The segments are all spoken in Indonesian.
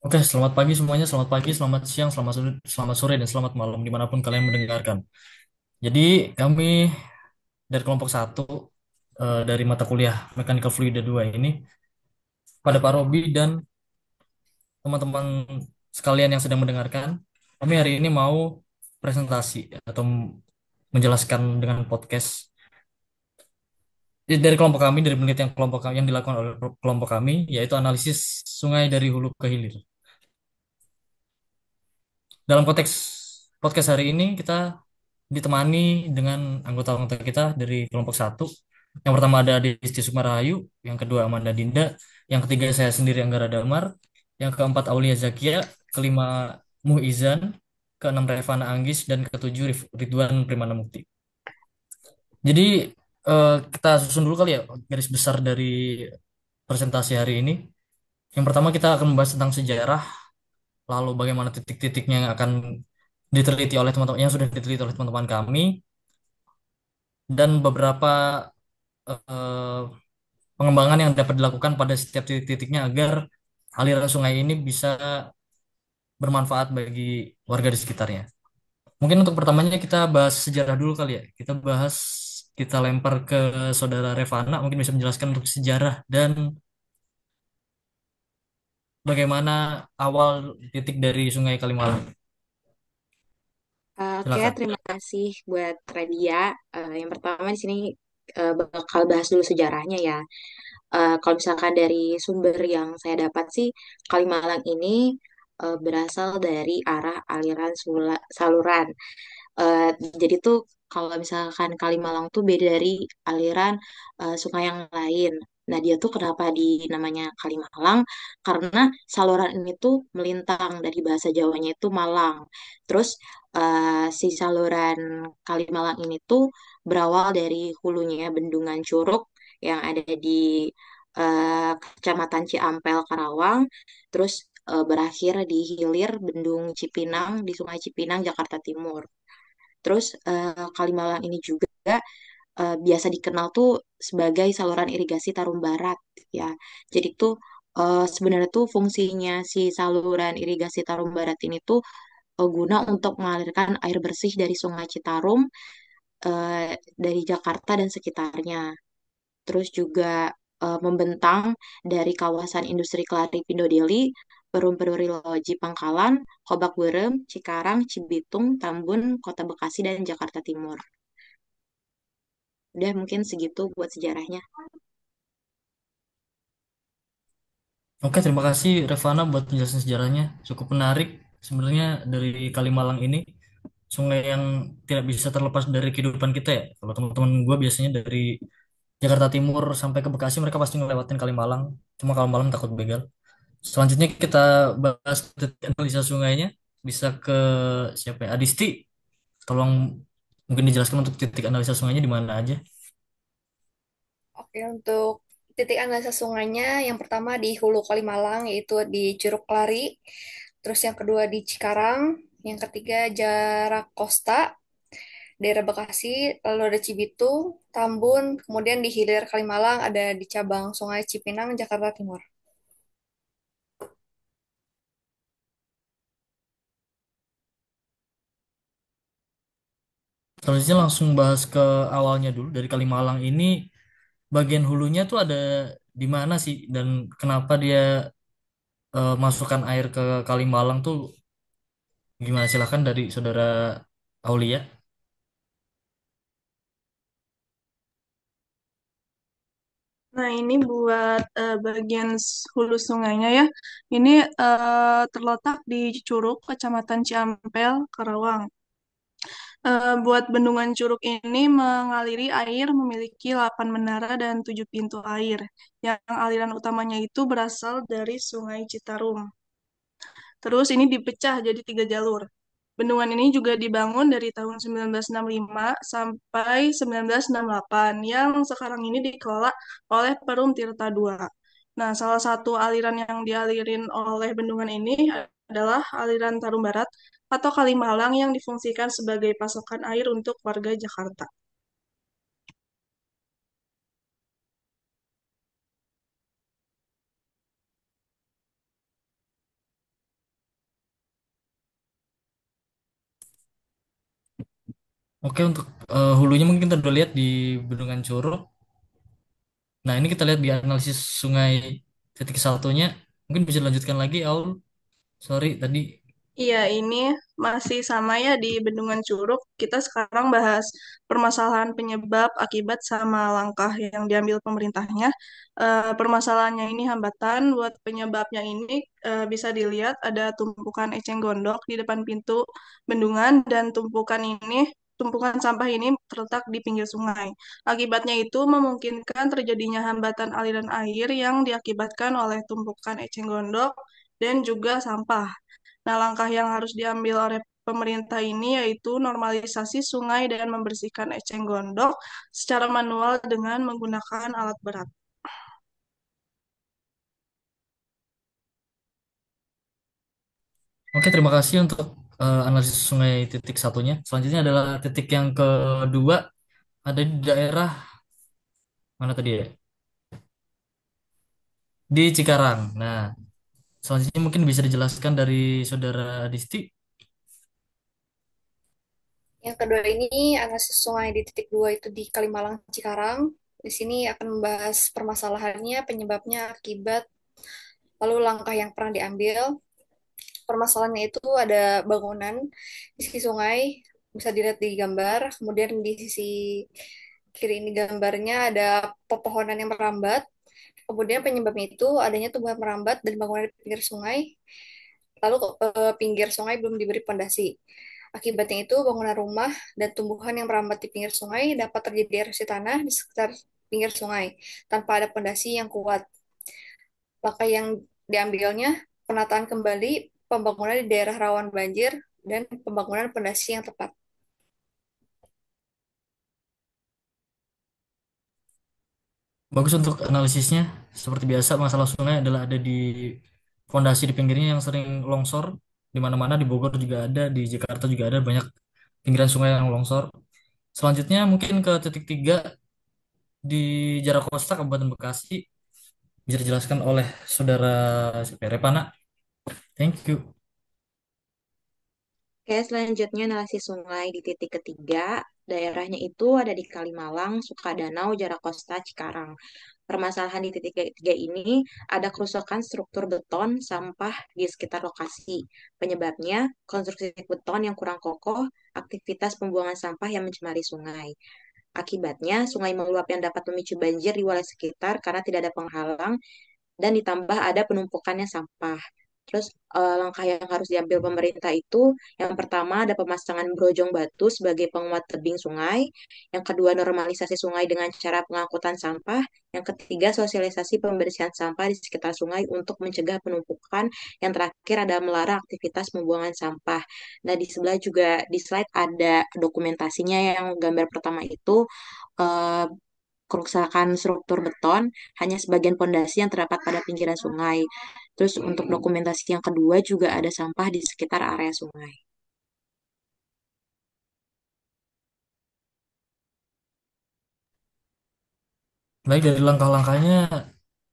Oke, selamat pagi semuanya, selamat pagi, selamat siang, selamat sore, dan selamat malam dimanapun kalian mendengarkan. Jadi kami dari kelompok satu dari mata kuliah Mechanical Fluida 2 ini pada Pak Robi dan teman-teman sekalian yang sedang mendengarkan, kami hari ini mau presentasi atau menjelaskan dengan podcast dari kelompok kami, dari penelitian kelompok kami yang dilakukan oleh kelompok kami, yaitu analisis sungai dari hulu ke hilir. Dalam konteks podcast hari ini kita ditemani dengan anggota-anggota kita dari kelompok satu. Yang pertama ada Disti Sukmarahayu, yang kedua Amanda Dinda, yang ketiga saya sendiri Anggara Damar, yang keempat Aulia Zakia, kelima Muizan, keenam Revana Anggis, dan ketujuh Ridwan Primana Mukti. Jadi kita susun dulu kali ya garis besar dari presentasi hari ini. Yang pertama kita akan membahas tentang sejarah, lalu bagaimana titik-titiknya yang akan diteliti oleh teman-teman yang sudah diteliti oleh teman-teman kami, dan beberapa eh, pengembangan yang dapat dilakukan pada setiap titik-titiknya agar aliran sungai ini bisa bermanfaat bagi warga di sekitarnya. Mungkin untuk pertamanya kita bahas sejarah dulu kali ya. Kita lempar ke saudara Revana, mungkin bisa menjelaskan untuk sejarah dan bagaimana awal titik dari Sungai Kalimalang. Oke, Silakan. terima kasih buat Radia. Yang pertama di sini bakal bahas dulu sejarahnya ya. Kalau misalkan dari sumber yang saya dapat sih, Kalimalang ini berasal dari arah aliran saluran. Eh, jadi tuh kalau misalkan Kalimalang tuh beda dari aliran sungai yang lain. Nah, dia tuh kenapa dinamanya Kalimalang? Karena saluran ini tuh melintang dari bahasa Jawanya itu Malang. Terus si saluran Kalimalang ini tuh berawal dari hulunya Bendungan Curug yang ada di Kecamatan Ciampel, Karawang. Terus berakhir di hilir Bendung Cipinang di Sungai Cipinang, Jakarta Timur. Terus Kalimalang ini juga biasa dikenal tuh sebagai saluran irigasi Tarum Barat ya. Jadi tuh sebenarnya tuh fungsinya si saluran irigasi Tarum Barat ini tuh guna untuk mengalirkan air bersih dari Sungai Citarum dari Jakarta dan sekitarnya. Terus juga membentang dari kawasan industri Kelari Pindo Deli, Perum Peruri Loji Pangkalan, Kobak Berem, Cikarang, Cibitung, Tambun, Kota Bekasi, dan Jakarta Timur. Udah mungkin segitu buat sejarahnya. Oke, terima kasih Revana buat penjelasan sejarahnya. Cukup menarik sebenarnya dari Kalimalang ini. Sungai yang tidak bisa terlepas dari kehidupan kita ya. Kalau teman-teman gue biasanya dari Jakarta Timur sampai ke Bekasi mereka pasti ngelewatin Kalimalang. Cuma kalau malam takut begal. Selanjutnya kita bahas titik analisa sungainya. Bisa ke siapa ya? Adisti. Tolong mungkin dijelaskan untuk titik analisa sungainya di mana aja. Oke, untuk titik analisa sungainya, yang pertama di Hulu Kalimalang, yaitu di Curug Lari. Terus yang kedua di Cikarang. Yang ketiga Jarak Kosta, daerah Bekasi. Lalu ada Cibitung, Tambun. Kemudian di hilir Kalimalang ada di cabang Sungai Cipinang, Jakarta Timur. Selanjutnya langsung bahas ke awalnya dulu. Dari Kalimalang ini bagian hulunya tuh ada di mana sih dan kenapa dia masukkan air ke Kalimalang tuh gimana? Silahkan dari saudara Aulia. Nah, ini buat bagian hulu sungainya ya. Ini terletak di Curug, Kecamatan Ciampel, Karawang. Buat bendungan Curug ini mengaliri air memiliki 8 menara dan 7 pintu air. Yang aliran utamanya itu berasal dari Sungai Citarum. Terus ini dipecah jadi 3 jalur. Bendungan ini juga dibangun dari tahun 1965 sampai 1968 yang sekarang ini dikelola oleh Perum Tirta II. Nah, salah satu aliran yang dialirin oleh bendungan ini adalah aliran Tarum Barat atau Kalimalang yang difungsikan sebagai pasokan air untuk warga Jakarta. Oke, untuk hulunya mungkin kita udah lihat di Bendungan Curug. Nah, ini kita lihat di analisis sungai titik satunya. Mungkin bisa dilanjutkan lagi, Aul. Sorry, tadi. Iya, ini masih sama ya di Bendungan Curug. Kita sekarang bahas permasalahan penyebab, akibat, sama langkah yang diambil pemerintahnya. Permasalahannya ini hambatan buat penyebabnya ini bisa dilihat ada tumpukan eceng gondok di depan pintu bendungan dan tumpukan sampah ini terletak di pinggir sungai. Akibatnya itu memungkinkan terjadinya hambatan aliran air yang diakibatkan oleh tumpukan eceng gondok dan juga sampah. Nah, langkah yang harus diambil oleh pemerintah ini yaitu normalisasi sungai dan membersihkan eceng gondok secara manual dengan menggunakan alat berat. Oke, terima kasih untuk analisis sungai titik satunya. Selanjutnya adalah titik yang kedua, ada di daerah mana tadi ya? Di Cikarang. Nah, selanjutnya mungkin bisa dijelaskan dari Saudara Disti. Yang kedua ini analisis sungai di titik dua itu di Kalimalang Cikarang. Di sini akan membahas permasalahannya, penyebabnya, akibat, lalu langkah yang pernah diambil. Permasalahannya itu ada bangunan di sisi sungai, bisa dilihat di gambar. Kemudian di sisi kiri ini gambarnya ada pepohonan yang merambat. Kemudian penyebabnya itu adanya tumbuhan merambat dan bangunan di pinggir sungai. Lalu pinggir sungai belum diberi pondasi. Akibatnya itu bangunan rumah dan tumbuhan yang merambat di pinggir sungai dapat terjadi erosi tanah di sekitar pinggir sungai tanpa ada pondasi yang kuat. Langkah yang diambilnya penataan kembali pembangunan di daerah rawan banjir dan pembangunan pondasi yang tepat. Bagus untuk analisisnya. Seperti biasa, masalah sungai adalah ada di fondasi di pinggirnya yang sering longsor. Di mana-mana, di Bogor juga ada, di Jakarta juga ada banyak pinggiran sungai yang longsor. Selanjutnya mungkin ke titik tiga di Jarakosta, Kabupaten Bekasi. Bisa dijelaskan oleh Saudara Repana. Thank you. Oke, selanjutnya analisis sungai di titik ketiga. Daerahnya itu ada di Kalimalang, Sukadanau, Jarakosta, Cikarang. Permasalahan di titik ketiga ini ada kerusakan struktur beton sampah di sekitar lokasi. Penyebabnya konstruksi beton yang kurang kokoh, aktivitas pembuangan sampah yang mencemari sungai. Akibatnya, sungai meluap yang dapat memicu banjir di wilayah sekitar karena tidak ada penghalang dan ditambah ada penumpukannya sampah. Terus langkah yang harus diambil pemerintah itu yang pertama ada pemasangan brojong batu sebagai penguat tebing sungai, yang kedua normalisasi sungai dengan cara pengangkutan sampah, yang ketiga sosialisasi pembersihan sampah di sekitar sungai untuk mencegah penumpukan, yang terakhir ada melarang aktivitas pembuangan sampah. Nah, di sebelah juga di slide ada dokumentasinya yang gambar pertama itu eh, kerusakan struktur beton, hanya sebagian pondasi yang terdapat pada pinggiran sungai. Terus untuk dokumentasi yang kedua juga ada sampah di sekitar area sungai. Baik, dari langkah-langkahnya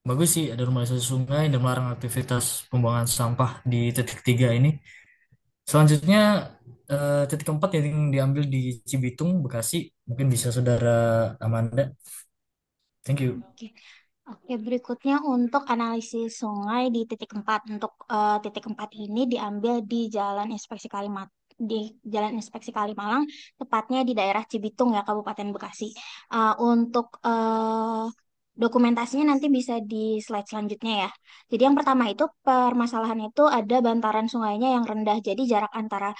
bagus sih, ada normalisasi sungai dan melarang aktivitas pembuangan sampah di titik tiga ini. Selanjutnya titik keempat yang diambil di Cibitung, Bekasi. Mungkin bisa Saudara Amanda. Thank you. Oke. Oke, berikutnya untuk analisis sungai di titik 4. Untuk titik 4 ini diambil di Jalan Inspeksi Kalimalang, tepatnya di daerah Cibitung ya, Kabupaten Bekasi. Untuk dokumentasinya nanti bisa di slide selanjutnya ya. Jadi yang pertama itu permasalahan itu ada bantaran sungainya yang rendah. Jadi jarak antara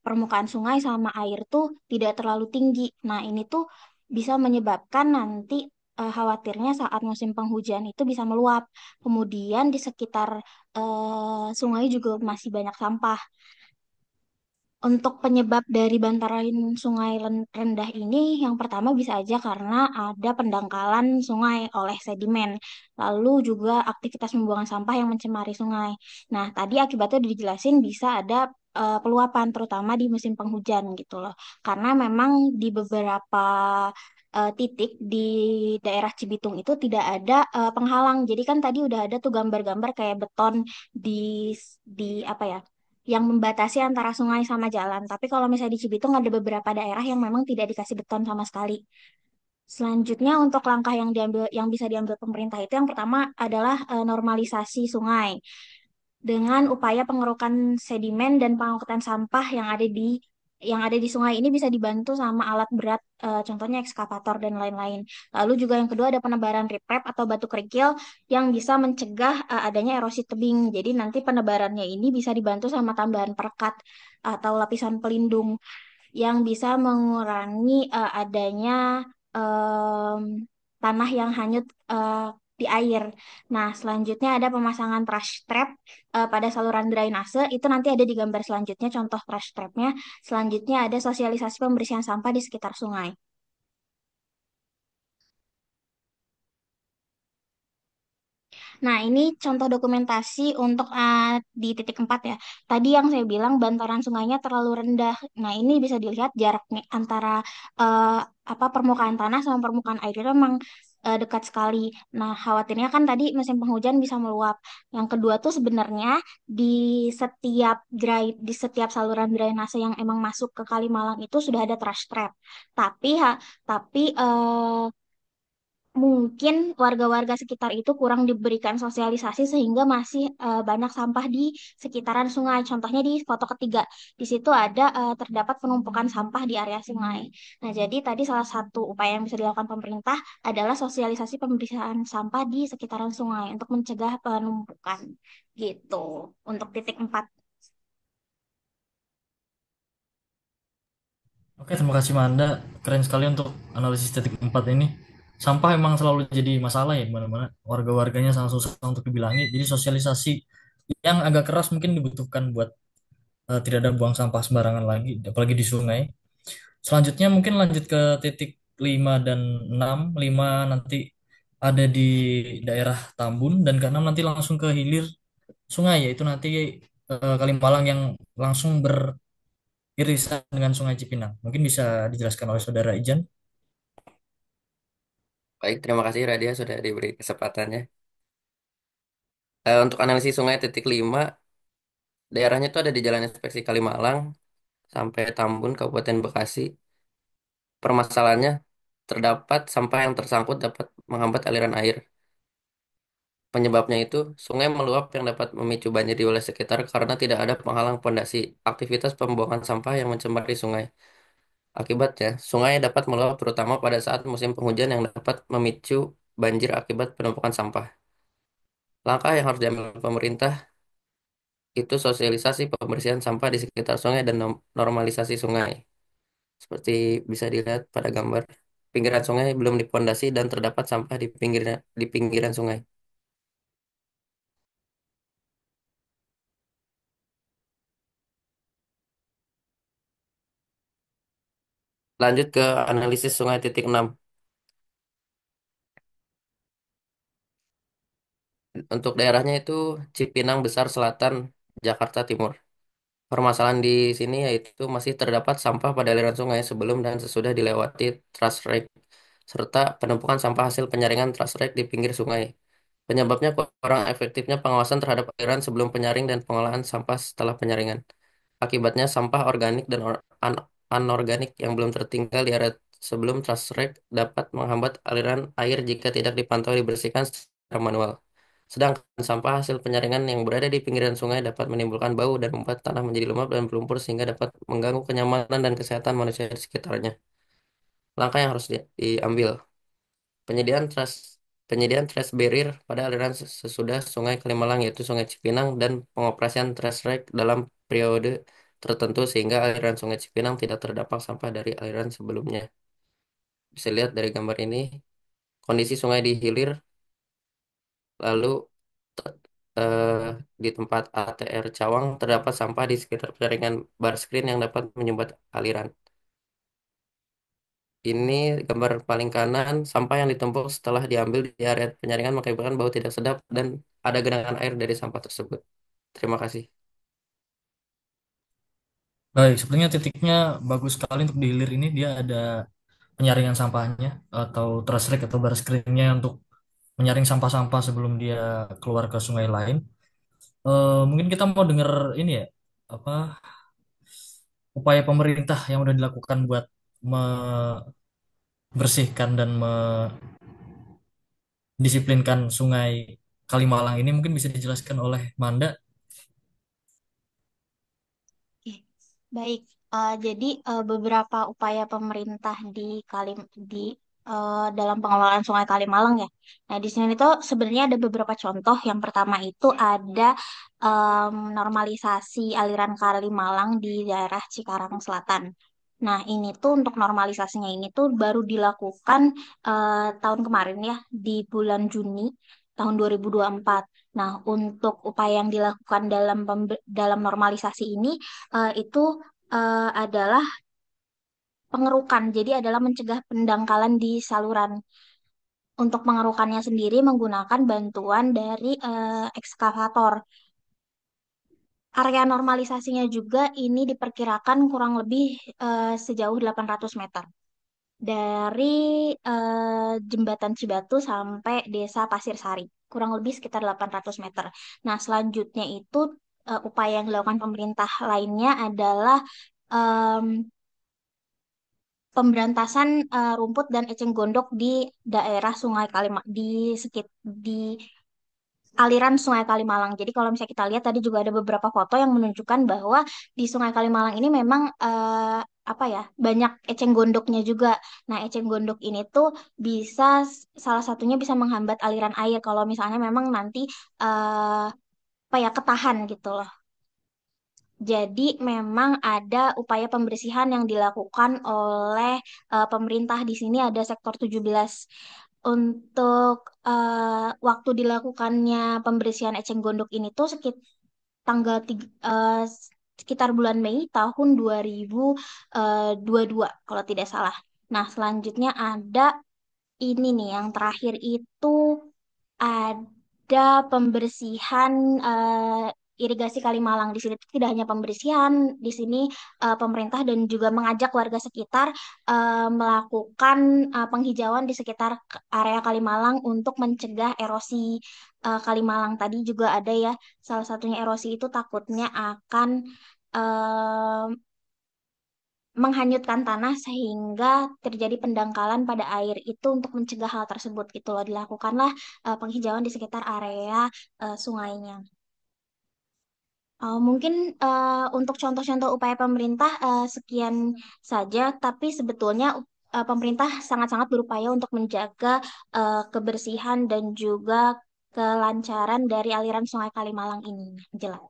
permukaan sungai sama air tuh tidak terlalu tinggi. Nah, ini tuh bisa menyebabkan nanti khawatirnya saat musim penghujan itu bisa meluap. Kemudian di sekitar sungai juga masih banyak sampah. Untuk penyebab dari bantaran sungai rendah ini, yang pertama bisa aja karena ada pendangkalan sungai oleh sedimen, lalu juga aktivitas pembuangan sampah yang mencemari sungai. Nah, tadi akibatnya udah dijelasin bisa ada peluapan, terutama di musim penghujan gitu loh. Karena memang di beberapa titik di daerah Cibitung itu tidak ada penghalang. Jadi kan tadi udah ada tuh gambar-gambar kayak beton di di apa ya? yang membatasi antara sungai sama jalan. Tapi kalau misalnya di Cibitung ada beberapa daerah yang memang tidak dikasih beton sama sekali. Selanjutnya untuk langkah yang diambil yang bisa diambil pemerintah itu yang pertama adalah normalisasi sungai dengan upaya pengerukan sedimen dan pengangkutan sampah yang ada di sungai ini bisa dibantu sama alat berat, contohnya ekskavator dan lain-lain. Lalu juga yang kedua ada penebaran riprap atau batu kerikil yang bisa mencegah adanya erosi tebing. Jadi nanti penebarannya ini bisa dibantu sama tambahan perekat atau lapisan pelindung yang bisa mengurangi adanya em, tanah yang hanyut di air. Nah, selanjutnya ada pemasangan trash trap pada saluran drainase. Itu nanti ada di gambar selanjutnya, contoh trash trapnya. Selanjutnya ada sosialisasi pembersihan sampah di sekitar sungai. Nah, ini contoh dokumentasi untuk di titik 4 ya. Tadi yang saya bilang bantaran sungainya terlalu rendah. Nah, ini bisa dilihat jarak nih antara eh, apa permukaan tanah sama permukaan air itu memang dekat sekali. Nah, khawatirnya kan tadi musim penghujan bisa meluap. Yang kedua tuh sebenarnya di di setiap saluran drainase yang emang masuk ke Kalimalang itu sudah ada trash trap. Tapi mungkin warga-warga sekitar itu kurang diberikan sosialisasi sehingga masih banyak sampah di sekitaran sungai. Contohnya di foto ketiga, di situ ada terdapat penumpukan sampah di area sungai. Nah, jadi tadi salah satu upaya yang bisa dilakukan pemerintah adalah sosialisasi pembersihan sampah di sekitaran sungai untuk mencegah penumpukan. Gitu. Untuk titik 4. Oke, terima kasih Manda. Keren sekali untuk analisis titik 4 ini. Sampah emang selalu jadi masalah ya di mana-mana. Warga-warganya sangat susah untuk dibilangi. Jadi sosialisasi yang agak keras mungkin dibutuhkan buat tidak ada buang sampah sembarangan lagi, apalagi di sungai. Selanjutnya mungkin lanjut ke titik 5 dan 6. 5 nanti ada di daerah Tambun dan ke-6 nanti langsung ke hilir sungai, yaitu nanti Kalimalang yang langsung beririsan dengan Sungai Cipinang. Mungkin bisa dijelaskan oleh Saudara Ijan. Baik, terima kasih Radia sudah diberi kesempatannya. Untuk analisis sungai titik 5, daerahnya itu ada di Jalan Inspeksi Kalimalang sampai Tambun, Kabupaten Bekasi. Permasalahannya terdapat sampah yang tersangkut dapat menghambat aliran air. Penyebabnya itu sungai meluap yang dapat memicu banjir di wilayah sekitar karena tidak ada penghalang pondasi aktivitas pembuangan sampah yang mencemari sungai. Akibatnya, sungai dapat meluap terutama pada saat musim penghujan yang dapat memicu banjir akibat penumpukan sampah. Langkah yang harus diambil pemerintah itu sosialisasi pembersihan sampah di sekitar sungai dan normalisasi sungai. Seperti bisa dilihat pada gambar, pinggiran sungai belum dipondasi dan terdapat sampah di pinggiran sungai. Lanjut ke analisis sungai titik 6. Untuk daerahnya itu Cipinang Besar Selatan, Jakarta Timur. Permasalahan di sini yaitu masih terdapat sampah pada aliran sungai sebelum dan sesudah dilewati truss rake, serta penumpukan sampah hasil penyaringan truss rake di pinggir sungai. Penyebabnya kurang efektifnya pengawasan terhadap aliran sebelum penyaring dan pengolahan sampah setelah penyaringan. Akibatnya sampah organik dan anorganik yang belum tertinggal di area sebelum truss rake dapat menghambat aliran air jika tidak dipantau dibersihkan secara manual. Sedangkan sampah hasil penyaringan yang berada di pinggiran sungai dapat menimbulkan bau dan membuat tanah menjadi lembab dan berlumpur sehingga dapat mengganggu kenyamanan dan kesehatan manusia di sekitarnya. Langkah yang harus diambil. Penyediaan trash penyediaan trash barrier pada aliran sesudah Sungai Kalimalang yaitu Sungai Cipinang dan pengoperasian trash rake dalam periode tertentu sehingga aliran Sungai Cipinang tidak terdampak sampah dari aliran sebelumnya. Bisa lihat dari gambar ini kondisi sungai di hilir lalu te- eh, di tempat ATR Cawang terdapat sampah di sekitar penyaringan bar screen yang dapat menyumbat aliran. Ini gambar paling kanan, sampah yang ditumpuk setelah diambil di area penyaringan mengakibatkan bau tidak sedap dan ada genangan air dari sampah tersebut. Terima kasih. Baik, sepertinya titiknya bagus sekali untuk di hilir ini. Dia ada penyaringan sampahnya atau truss rake atau bar screen-nya untuk menyaring sampah-sampah sebelum dia keluar ke sungai lain. Mungkin kita mau dengar ini ya, apa upaya pemerintah yang udah dilakukan buat membersihkan dan mendisiplinkan Sungai Kalimalang ini mungkin bisa dijelaskan oleh Manda. Oke, baik. Jadi beberapa upaya pemerintah di dalam pengelolaan Sungai Kalimalang ya. Nah, di sini itu sebenarnya ada beberapa contoh. Yang pertama itu ada normalisasi aliran Kalimalang di daerah Cikarang Selatan. Nah, ini tuh untuk normalisasinya ini tuh baru dilakukan tahun kemarin ya, di bulan Juni tahun 2024. Nah, untuk upaya yang dilakukan dalam normalisasi ini itu adalah pengerukan. Jadi adalah mencegah pendangkalan di saluran. Untuk pengerukannya sendiri menggunakan bantuan dari ekskavator. Area normalisasinya juga ini diperkirakan kurang lebih sejauh 800 meter. Dari Jembatan Cibatu sampai Desa Pasir Sari. Kurang lebih sekitar 800 meter. Nah, selanjutnya itu upaya yang dilakukan pemerintah lainnya adalah em, pemberantasan rumput dan eceng gondok di daerah Sungai Kalimalang di aliran Sungai Kalimalang. Jadi kalau misalnya kita lihat tadi juga ada beberapa foto yang menunjukkan bahwa di Sungai Kalimalang ini memang apa ya, banyak eceng gondoknya juga. Nah, eceng gondok ini tuh bisa salah satunya bisa menghambat aliran air kalau misalnya memang nanti apa ya, ketahan gitu loh. Jadi memang ada upaya pembersihan yang dilakukan oleh pemerintah. Di sini ada sektor 17. Untuk waktu dilakukannya pembersihan eceng gondok ini tuh tanggal sekitar bulan Mei tahun 2022 kalau tidak salah. Nah, selanjutnya ada ini nih yang terakhir itu ada pembersihan irigasi Kalimalang. Di sini tidak hanya pembersihan, di sini pemerintah dan juga mengajak warga sekitar melakukan penghijauan di sekitar area Kalimalang untuk mencegah erosi Kalimalang. Tadi juga ada ya, salah satunya erosi itu takutnya akan menghanyutkan tanah sehingga terjadi pendangkalan pada air itu. Untuk mencegah hal tersebut gitu loh, dilakukanlah penghijauan di sekitar area sungainya. Mungkin untuk contoh-contoh upaya pemerintah sekian saja, tapi sebetulnya pemerintah sangat-sangat berupaya untuk menjaga kebersihan dan juga kelancaran dari aliran Sungai Kalimalang ini. Jelas.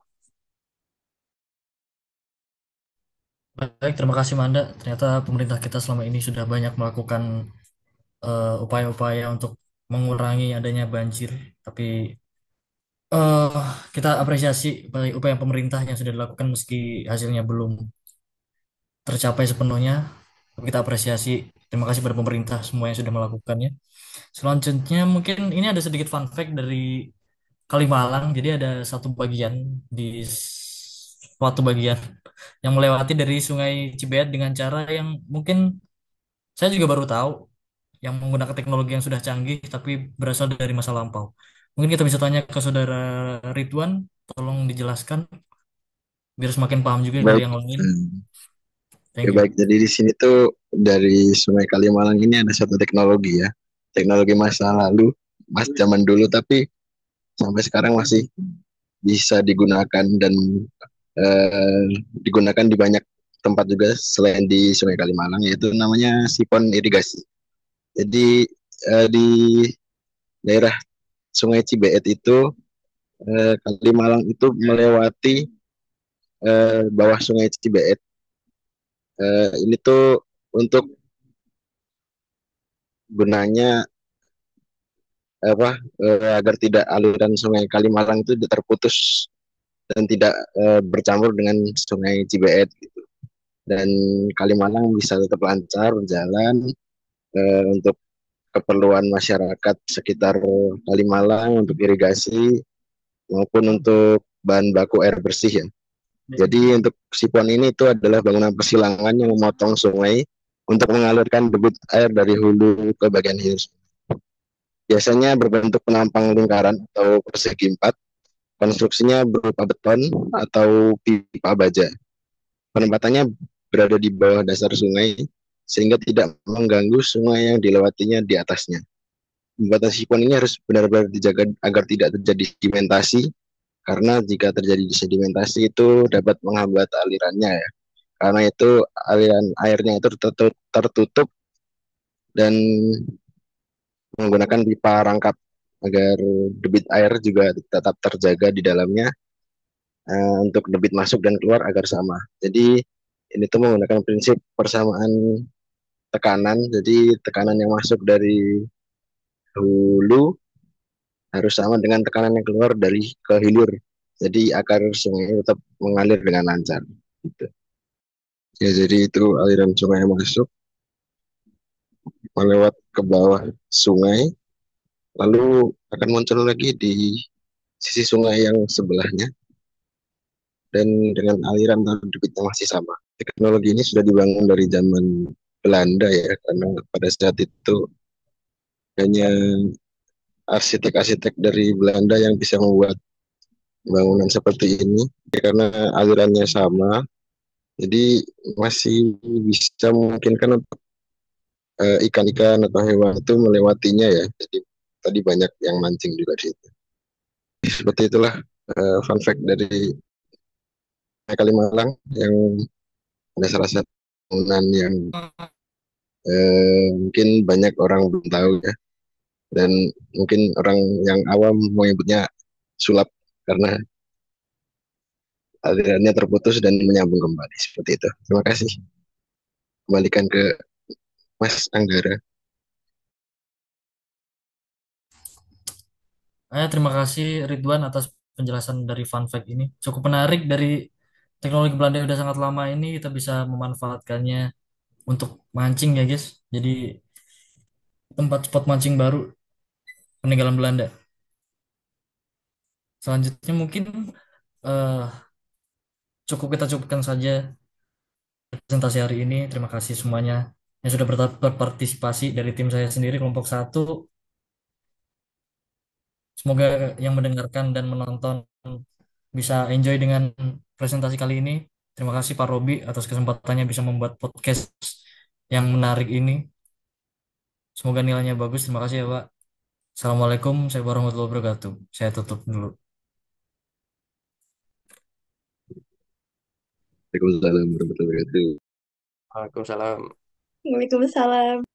Baik, terima kasih Manda. Ternyata pemerintah kita selama ini sudah banyak melakukan upaya-upaya untuk mengurangi adanya banjir. Tapi eh kita apresiasi upaya pemerintah yang sudah dilakukan meski hasilnya belum tercapai sepenuhnya. Tapi kita apresiasi. Terima kasih pada pemerintah semua yang sudah melakukannya. Selanjutnya mungkin ini ada sedikit fun fact dari Kalimalang. Jadi ada satu bagian di suatu bagian yang melewati dari Sungai Cibeet dengan cara yang mungkin saya juga baru tahu, yang menggunakan teknologi yang sudah canggih tapi berasal dari masa lampau. Mungkin kita bisa tanya ke Saudara Ridwan, tolong dijelaskan biar semakin paham juga dari Baik, yang lain. ya Thank baik. you. Jadi di sini tuh dari Sungai Kalimalang ini ada satu teknologi ya, teknologi masa lalu, mas zaman dulu, tapi sampai sekarang masih bisa digunakan dan eh, digunakan di banyak tempat juga selain di Sungai Kalimalang, yaitu namanya sifon irigasi. Jadi di daerah Sungai Cibeet itu Kalimalang itu melewati bawah Sungai Cibeet. Ini tuh untuk gunanya apa agar tidak aliran Sungai Kalimalang itu tidak terputus dan tidak bercampur dengan Sungai Cibeet gitu. Dan Kalimalang bisa tetap lancar berjalan untuk keperluan masyarakat sekitar Kalimalang untuk irigasi maupun untuk bahan baku air bersih ya. Jadi untuk sipon ini itu adalah bangunan persilangan yang memotong sungai untuk mengalirkan debit air dari hulu ke bagian hilir. Biasanya berbentuk penampang lingkaran atau persegi empat. Konstruksinya berupa beton atau pipa baja. Penempatannya berada di bawah dasar sungai sehingga tidak mengganggu sungai yang dilewatinya di atasnya. Pembuatan sipon ini harus benar-benar dijaga agar tidak terjadi sedimentasi, karena jika terjadi sedimentasi itu dapat menghambat alirannya ya. Karena itu aliran airnya itu tertutup dan menggunakan pipa rangkap agar debit air juga tetap terjaga di dalamnya, untuk debit masuk dan keluar agar sama. Jadi ini tuh menggunakan prinsip persamaan tekanan. Jadi tekanan yang masuk dari hulu harus sama dengan tekanan yang keluar dari ke hilir. Jadi akar sungai tetap mengalir dengan lancar. Gitu. Ya, jadi itu aliran sungai yang masuk melewat ke bawah sungai, lalu akan muncul lagi di sisi sungai yang sebelahnya, dan dengan aliran dan debit yang masih sama. Teknologi ini sudah dibangun dari zaman Belanda ya, karena pada saat itu hanya arsitek-arsitek dari Belanda yang bisa membuat bangunan seperti ini. Ya, karena alirannya sama, jadi masih bisa memungkinkan untuk ikan-ikan atau hewan itu melewatinya ya. Jadi tadi banyak yang mancing juga di situ. Seperti itulah fun fact dari Kalimalang, yang ada salah satu bangunan yang mungkin banyak orang belum tahu ya, dan mungkin orang yang awam menyebutnya sulap karena alirannya terputus dan menyambung kembali seperti itu. Terima kasih. Kembalikan ke Mas Anggara. Terima kasih Ridwan atas penjelasan dari fun fact ini. Cukup menarik, dari teknologi Belanda yang udah sangat lama ini kita bisa memanfaatkannya untuk mancing ya guys. Jadi tempat spot mancing baru peninggalan Belanda. Selanjutnya mungkin eh, cukup kita cukupkan saja presentasi hari ini. Terima kasih semuanya yang sudah berpartisipasi dari tim saya sendiri kelompok satu. Semoga yang mendengarkan dan menonton bisa enjoy dengan presentasi kali ini. Terima kasih Pak Robi atas kesempatannya bisa membuat podcast yang menarik ini. Semoga nilainya bagus. Terima kasih ya Pak. Assalamualaikum warahmatullahi wabarakatuh. Saya tutup dulu. Waalaikumsalam warahmatullahi wabarakatuh. Waalaikumsalam. Waalaikumsalam.